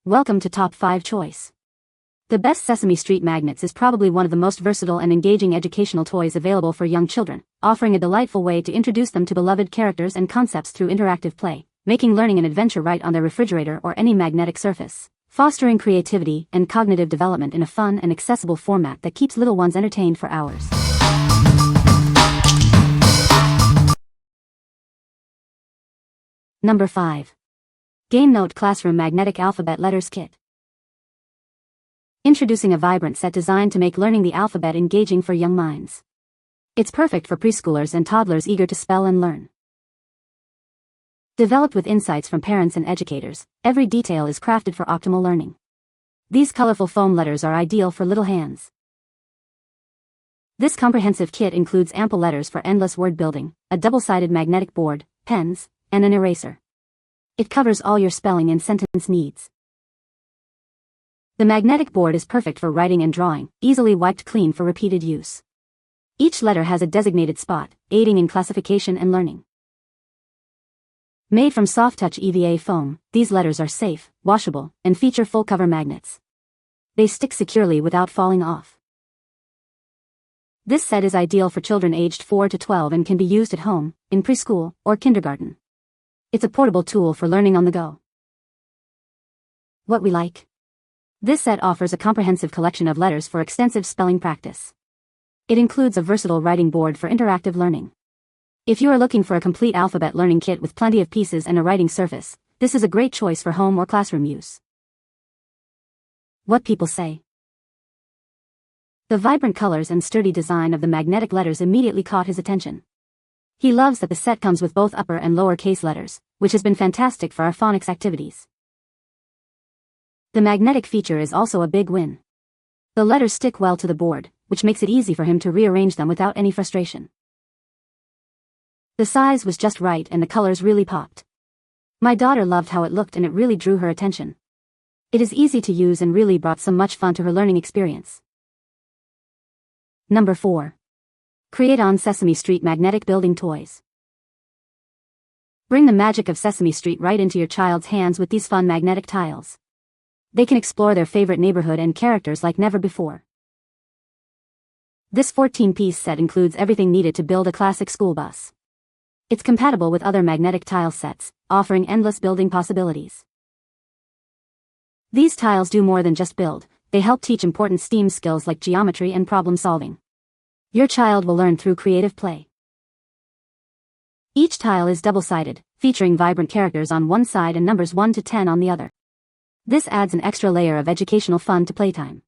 Welcome to Top 5 Choice. The best Sesame Street Magnets is probably one of the most versatile and engaging educational toys available for young children, offering a delightful way to introduce them to beloved characters and concepts through interactive play, making learning an adventure right on their refrigerator or any magnetic surface, fostering creativity and cognitive development in a fun and accessible format that keeps little ones entertained for hours. Number 5. Gamenote Classroom Magnetic Alphabet Letters Kit. Introducing a vibrant set designed to make learning the alphabet engaging for young minds. It's perfect for preschoolers and toddlers eager to spell and learn. Developed with insights from parents and educators, every detail is crafted for optimal learning. These colorful foam letters are ideal for little hands. This comprehensive kit includes ample letters for endless word building, a double-sided magnetic board, pens, and an eraser. It covers all your spelling and sentence needs. The magnetic board is perfect for writing and drawing, easily wiped clean for repeated use. Each letter has a designated spot, aiding in classification and learning. Made from soft-touch EVA foam, these letters are safe, washable, and feature full-cover magnets. They stick securely without falling off. This set is ideal for children aged 4 to 12 and can be used at home, in preschool, or kindergarten. It's a portable tool for learning on the go. What we like. This set offers a comprehensive collection of letters for extensive spelling practice. It includes a versatile writing board for interactive learning. If you are looking for a complete alphabet learning kit with plenty of pieces and a writing surface, this is a great choice for home or classroom use. What people say. The vibrant colors and sturdy design of the magnetic letters immediately caught his attention. He loves that the set comes with both upper and lower case letters, which has been fantastic for our phonics activities. The magnetic feature is also a big win. The letters stick well to the board, which makes it easy for him to rearrange them without any frustration. The size was just right and the colors really popped. My daughter loved how it looked and it really drew her attention. It is easy to use and really brought so much fun to her learning experience. Number 4. CreateOn Sesame Street Magnetic Building Toys. Bring the magic of Sesame Street right into your child's hands with these fun magnetic tiles. They can explore their favorite neighborhood and characters like never before. This 14-piece set includes everything needed to build a classic school bus. It's compatible with other magnetic tile sets, offering endless building possibilities. These tiles do more than just build, they help teach important STEAM skills like geometry and problem solving. Your child will learn through creative play. Each tile is double-sided, featuring vibrant characters on one side and numbers 1 to 10 on the other. This adds an extra layer of educational fun to playtime.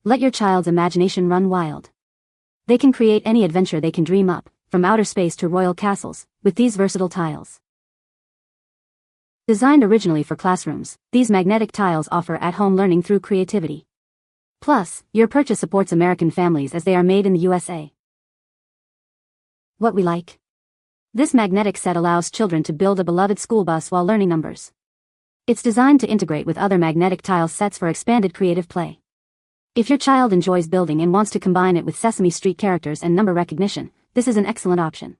Let your child's imagination run wild. They can create any adventure they can dream up, from outer space to royal castles, with these versatile tiles. Designed originally for classrooms, these magnetic tiles offer at-home learning through creativity. Plus, your purchase supports American families as they are made in the USA. What we like. This magnetic set allows children to build a beloved school bus while learning numbers. It's designed to integrate with other magnetic tile sets for expanded creative play. If your child enjoys building and wants to combine it with Sesame Street characters and number recognition, this is an excellent option.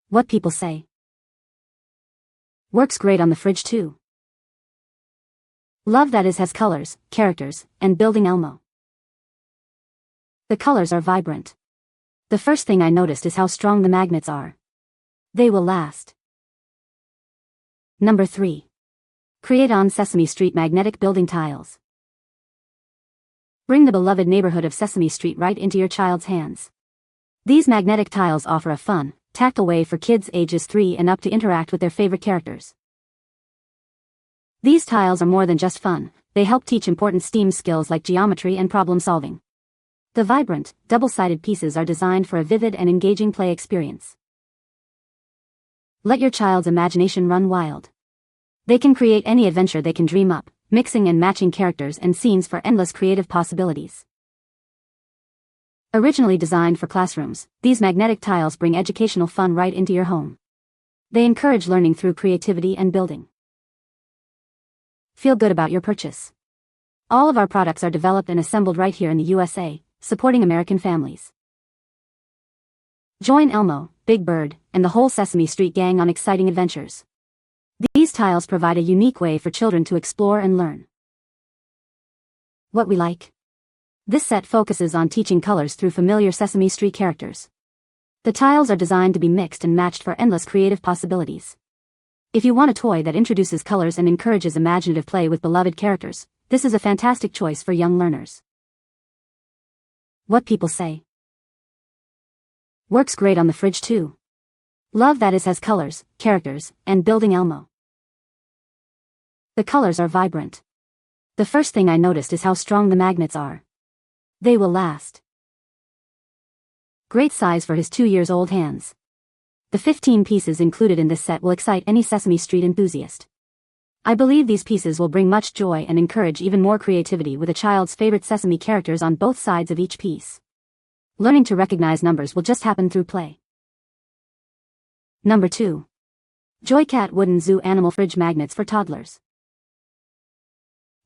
What people say. Works great on the fridge too. Love that it has colors, characters, and building Elmo. The colors are vibrant. The first thing I noticed is how strong the magnets are. They will last. Number 3. CreateOn Sesame Street Magnetic Building Tiles. Bring the beloved neighborhood of Sesame Street right into your child's hands. These magnetic tiles offer a fun, tactile way for kids ages 3 and up to interact with their favorite characters. These tiles are more than just fun, they help teach important STEAM skills like geometry and problem solving. The vibrant, double-sided pieces are designed for a vivid and engaging play experience. Let your child's imagination run wild. They can create any adventure they can dream up, mixing and matching characters and scenes for endless creative possibilities. Originally designed for classrooms, these magnetic tiles bring educational fun right into your home. They encourage learning through creativity and building. Feel good about your purchase. All of our products are developed and assembled right here in the USA, supporting American families. Join Elmo, Big Bird, and the whole Sesame Street gang on exciting adventures. These tiles provide a unique way for children to explore and learn. What we like. This set focuses on teaching colors through familiar Sesame Street characters. The tiles are designed to be mixed and matched for endless creative possibilities. If you want a toy that introduces colors and encourages imaginative play with beloved characters, this is a fantastic choice for young learners. What people say. Works great on the fridge too. Love that it has colors, characters, and building Elmo. The colors are vibrant. The first thing I noticed is how strong the magnets are. They will last. Great size for his 2-year-old hands. The 15 pieces included in this set will excite any Sesame Street enthusiast. I believe these pieces will bring much joy and encourage even more creativity with a child's favorite Sesame characters on both sides of each piece. Learning to recognize numbers will just happen through play. Number 2. JoyCat Wooden Zoo Animal Fridge Magnets for Toddlers.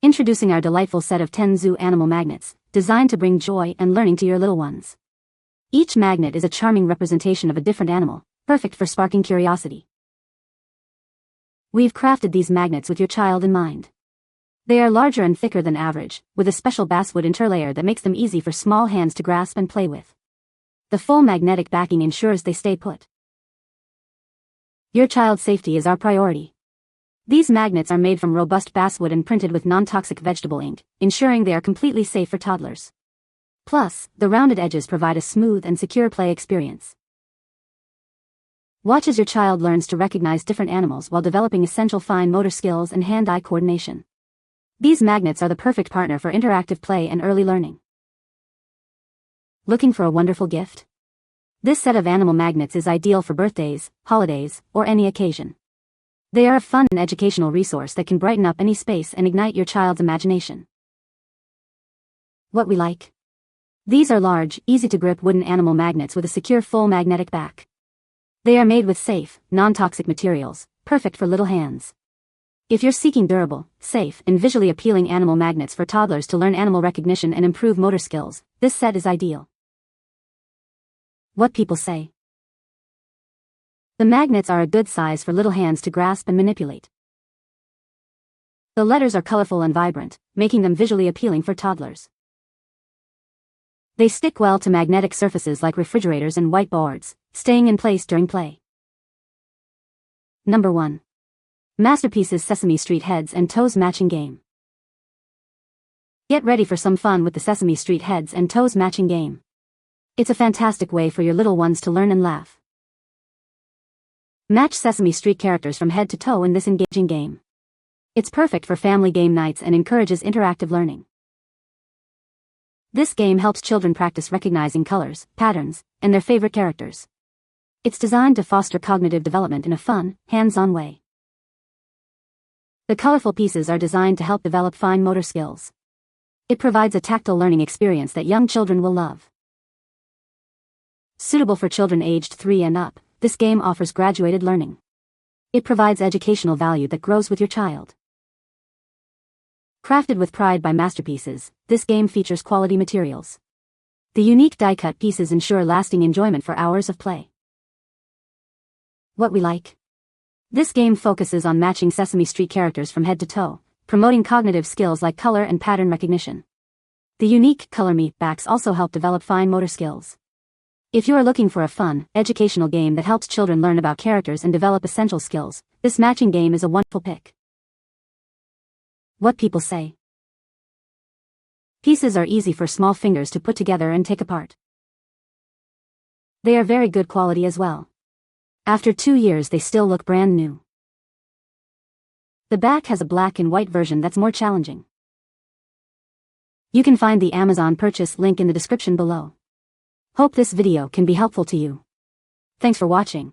Introducing our delightful set of 10 zoo animal magnets, designed to bring joy and learning to your little ones. Each magnet is a charming representation of a different animal, perfect for sparking curiosity. We've crafted these magnets with your child in mind. They are larger and thicker than average, with a special basswood interlayer that makes them easy for small hands to grasp and play with. The full magnetic backing ensures they stay put. Your child's safety is our priority. These magnets are made from robust basswood and printed with non-toxic vegetable ink, ensuring they are completely safe for toddlers. Plus, the rounded edges provide a smooth and secure play experience. Watch as your child learns to recognize different animals while developing essential fine motor skills and hand-eye coordination. These magnets are the perfect partner for interactive play and early learning. Looking for a wonderful gift? This set of animal magnets is ideal for birthdays, holidays, or any occasion. They are a fun and educational resource that can brighten up any space and ignite your child's imagination. What we like. These are large, easy-to-grip wooden animal magnets with a secure full magnetic back. They are made with safe, non-toxic materials, perfect for little hands. If you're seeking durable, safe, and visually appealing animal magnets for toddlers to learn animal recognition and improve motor skills, this set is ideal. What people say. The magnets are a good size for little hands to grasp and manipulate. The letters are colorful and vibrant, making them visually appealing for toddlers. They stick well to magnetic surfaces like refrigerators and whiteboards, staying in place during play. Number 1. Masterpieces Sesame Street Heads and Toes Matching Game. Get ready for some fun with the Sesame Street Heads and Toes Matching Game. It's a fantastic way for your little ones to learn and laugh. Match Sesame Street characters from head to toe in this engaging game. It's perfect for family game nights and encourages interactive learning. This game helps children practice recognizing colors, patterns, and their favorite characters. It's designed to foster cognitive development in a fun, hands-on way. The colorful pieces are designed to help develop fine motor skills. It provides a tactile learning experience that young children will love. Suitable for children aged 3 and up, this game offers graduated learning. It provides educational value that grows with your child. Crafted with pride by Masterpieces, this game features quality materials. The unique die-cut pieces ensure lasting enjoyment for hours of play. What we like. This game focuses on matching Sesame Street characters from head to toe, promoting cognitive skills like color and pattern recognition. The unique Color Me backs also help develop fine motor skills. If you are looking for a fun, educational game that helps children learn about characters and develop essential skills, this matching game is a wonderful pick. What people say. Pieces are easy for small fingers to put together and take apart. They are very good quality as well. After 2 years they still look brand new. The back has a black and white version that's more challenging. You can find the Amazon purchase link in the description below. Hope this video can be helpful to you. Thanks for watching.